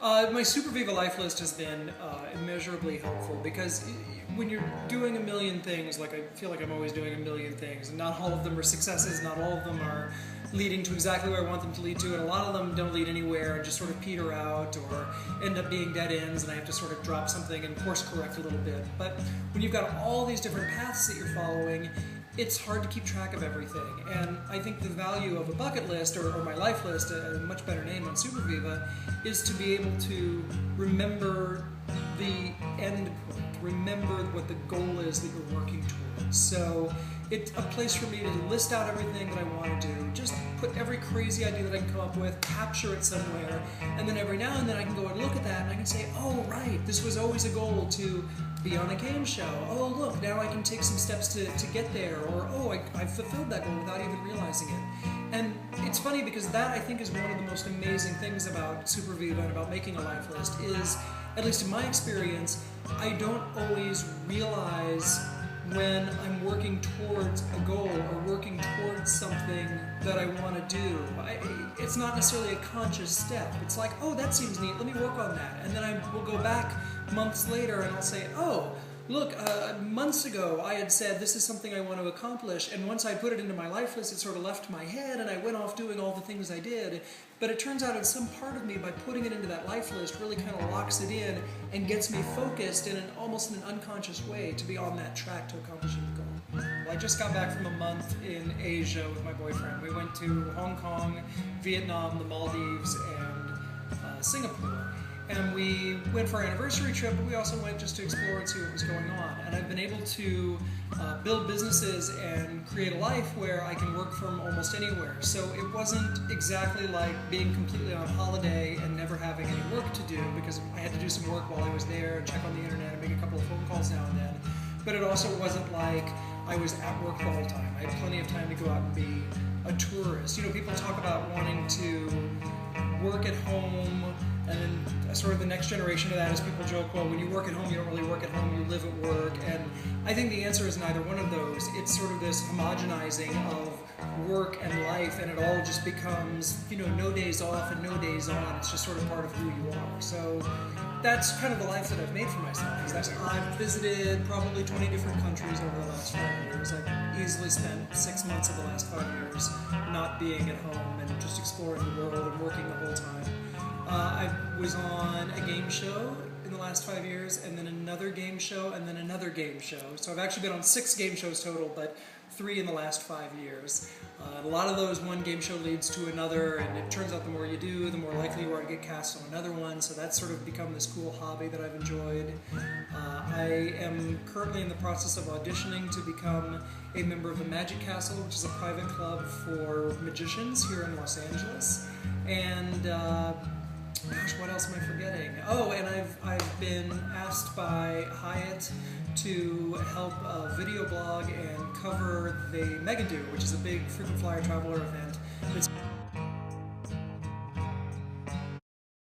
My SuperViva life list has been immeasurably helpful because when you're doing a million things, like I feel like I'm always doing a million things, and not all of them are successes, not all of them are leading to exactly where I want them to lead to, and a lot of them don't lead anywhere and just sort of peter out or end up being dead ends, and I have to sort of drop something and course correct a little bit. But when you've got all these different paths that you're following, it's hard to keep track of everything. And I think the value of a bucket list, or my life list, a much better name on SuperViva, is to be able to remember the end point, remember what the goal is that you're working towards. So it's a place for me to list out everything that I want to do, just put every crazy idea that I can come up with, capture it somewhere, and then every now and then I can go and look at that and I can say, oh right, this was always a goal to be on a game show. Oh look, now I can take some steps to get there, or oh, I fulfilled that goal without even realizing it. And it's funny because that, I think, is one of the most amazing things about SuperViva and about making a life list is, at least in my experience, I don't always realize when I'm working towards a goal or working towards something that I want to do. It's not necessarily a conscious step. It's like, oh, that seems neat, let me work on that. And then I will go back months later and I'll say, oh, look, months ago I had said this is something I want to accomplish, and once I put it into my life list, it sort of left my head and I went off doing all the things I did. But it turns out in some part of me, by putting it into that life list, really kind of locks it in and gets me focused in almost an unconscious way to be on that track to accomplishing the goal. Well, I just got back from a month in Asia with my boyfriend. We went to Hong Kong, Vietnam, the Maldives, and Singapore. And we went for our anniversary trip, but we also went just to explore and see what was going on. And I've been able to build businesses and create a life where I can work from almost anywhere. So it wasn't exactly like being completely on holiday and never having any work to do, because I had to do some work while I was there and check on the internet and make a couple of phone calls now and then. But it also wasn't like I was at work the whole time. I had plenty of time to go out and be a tourist. You know, people talk about wanting to work at home, and then sort of the next generation of that is people joke, well, when you work at home, you don't really work at home, you live at work. And I think the answer is neither one of those. It's sort of this homogenizing of work and life, and it all just becomes, you know, no days off and no days on. It's just sort of part of who you are. So that's kind of the life that I've made for myself. I've visited probably 20 different countries over the last 5 years. I've easily spent 6 months of the last 5 years not being at home and just exploring the world and working the whole time. I was on a game show in the last 5 years, and then another game show, and then another game show. So I've actually been on 6 game shows total, but 3 in the last 5 years. A lot of those, one game show leads to another, and it turns out the more you do, the more likely you are to get cast on another one, so that's sort of become this cool hobby that I've enjoyed. I am currently in the process of auditioning to become a member of the Magic Castle, which is a private club for magicians here in Los Angeles. And gosh, what else am I forgetting? Oh, and I've been asked by Hyatt to help video blog and cover the Mega Do, which is a big frequent flyer traveler event